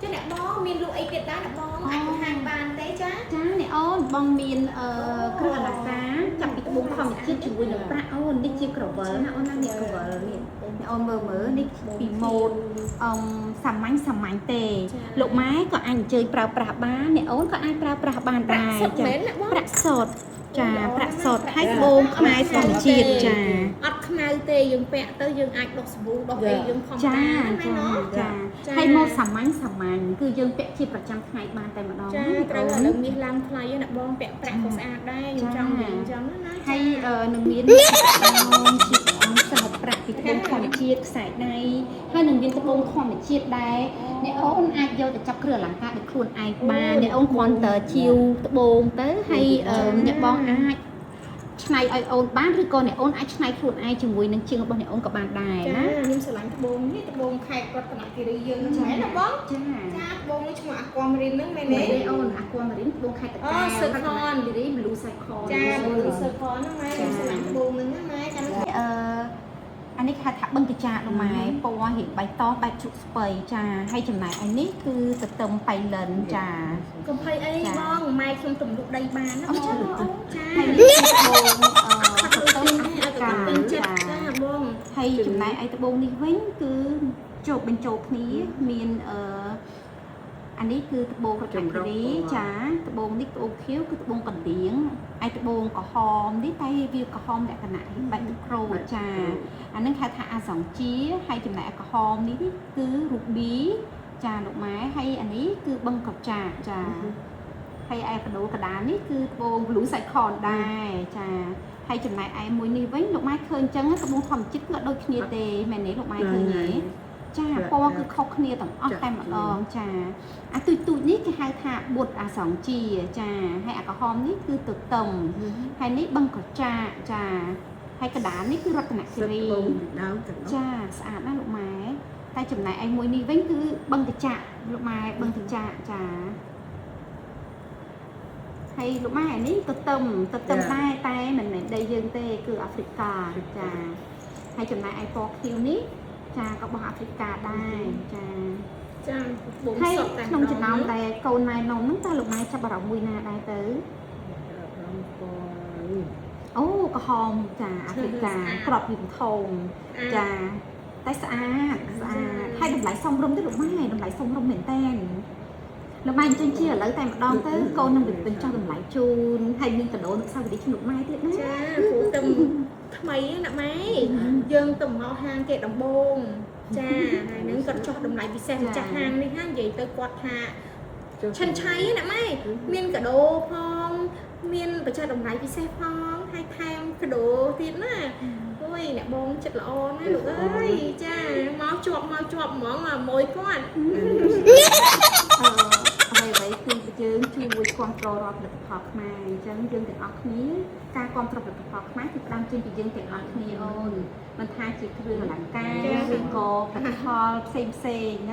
chứ nè bó miên lụa ấy tiệt đá nè bó anh hàng bàn đấy chá nè ôn bong miên cửa là cá chặt bị bông không bị chết chùi được ba ôn đi chia cỏ vỡ nè ôn đang đi cỏ vỡ liền nè ôn mơ đi bị một sầm mảnh tề lục máy có anh chơi prao ba nè ôn có ai prao bàn đài prao sọt trà prao sọt hai bông mai sòng chiết trà ọt khmai tê dương pẹ tới dương ai đọc sbu đọc ấy dương không trà hay mô sầm mảnh cứ dương pẹ chiaประจำថ្ងៃបានតែម្ដងត្រូវតែនឹងមានឡាំថ្លៃណាបងពាក់ប្រាក់ក៏ស្អាតដែរខ្ញុំចង់និយាយអញ្ចឹងណាហើយនឹងមានជាសហប្រាក់ពីត្បូងធម្មជាតិខ្សែដៃហើយនឹងមានត្បូងធម្មជាតិដែរអ្នកអូនអាចយកទៅចាប់គ្រឿងអលង្ការដោយខ្លួនឯងបានអ្នកអូនគ្រាន់តែជាវត្បូងទៅហើយអ្នកបងអាចឆ្នៃឲ្យអូនបានឬក៏អ្នកអូនអាចឆ្នៃខ្លួនឯងជាមួយនឹងជាងរបស់អ្នកអូនក៏បានដែរណាខ្ញុំស្រឡាញ់ត្បូងនេះត្បូងខេត្តរតនគិរីយើងហ្នឹងមែនណាបងចាត្បូងនេះឈ្មោះអាကွាម៉ារីនហ្នឹងមែនទេអូនអាကွាម៉ារីនត្បូងខេត្តតកែវសឺខនឌីរីប៊លូសៃខនចាប៊លូសៃខនហ្នឹងម៉ែខ្ញុំស្រឡាញ់ត្បូងហ្នឹងណាម៉ែចាំអានេះគេថាបឹងកចាលោកម៉ែពណ៌រៀងបៃតងបែបជក់ស្ពៃចាហើយចំណែកឯនេះគឺទទឹមបៃលិនចាកុំភ័យអីបងម៉ែខ្ញុំទំនុកដីបានណាចាហើយនេះត្បូងទទឹមកាចិត្តចាបងហើយចំណែកឯត្បូងនេះវិញគឺចូលបញ្ចូលគ្នាមានអានេះគឺត្បូងរតនគិរីចាត្បូងនេះត្បូងខៀវគឺត្បូងកណ្ដៀងឯត្បូងក្រហមនេះតែវាក្រហមលក្ខណៈបែបទឹកក្រូចចាអានឹងហៅថាអាសង្ជាហើយចំណែកក្រហមនេះគឺរូប៊ីចាលោកម៉ែហើយអានេះគឺបឹងកោចាចាហើយឯកដោកដានេះគឺត្បូង blue cycon ដែរចាហើយចំណែកឯមួយនេះវិញលោកម៉ែឃើញអញ្ចឹងត្បូងធម្មជាតិគឺអត់ដូចគ្នាទេមែនទេលោកម៉ែឃើញទេចាពណ៌គឺខុសគ្នាទាំងអស់តែម្ដងចាអាទូចនេះគេហៅថាបុតអាសង្ជាចាហើយអាក្រហមនេះគឺទទឹមហើយនេះបឹងកចាចាហើយកដានេះគឺរតនគិរីចាស្អាតណាស់លោកម៉ែតែចំណែកឯមួយនេះវិញគឺបឹងកចាលោកម៉ែបឹងកចាចាហើយលោកម៉ែនេះទទឹមដែរតែមិនមែនដីយើងទេគឺអាហ្វ្រិកាចាហើយចំណែកឯពណ៌ខៀវនេះចាក៏របស់អាហ្វ្រិកាដែរចាបងសុទ្ធតែក្នុងចំណោមដែលកូនម៉ែនំហ្នឹងតើលោកម៉ែចាប់អារម្មណ៍មួយណាដែរទៅអូក្រហមចាអាហ្វ្រិកាក្របពីធំចាតែស្អាតហើយតម្លៃសមរម្យទេលោកម៉ែតម្លៃសមរម្យមែនតើលោកម៉ែអញ្ចឹងជាឥឡូវតែម្ដងទៅកូននឹងបញ្ចុះតម្លៃជូនហើយមានកាដូនៅសាវរីលោកម៉ែទៀតណាចាព្រោះទៅថ្មីណាម៉ែយើងទៅមកហាងគេដំបងចាហើយនឹងគាត់ចុះតម្លៃពិសេសម្ចាស់ហាងនេះណានិយាយទៅគាត់ថាឆិនឆៃណាម៉ែមានកាដូផងមានបញ្ចុះតម្លៃពិសេសផងហើយថែមកាដូទៀតណាអូយអ្នកបងចិត្តល្អណាលោកអើយចាមកជាប់ហ្មងមួយគាត់អ្វីគឺយើងជួយគ្រប់គ្រងរដ្ឋផលិតផលខ្មែរអញ្ចឹងយើងទាំងអស់គ្នាការគ្រប់គ្រងផលិតផលខ្មែរគឺផ្ដើមចេញពីយើងទាំងអស់គ្នាអូនមិនថាជាគ្រឿងអលង្ការឬក៏ផលិតផលផ្សេងណា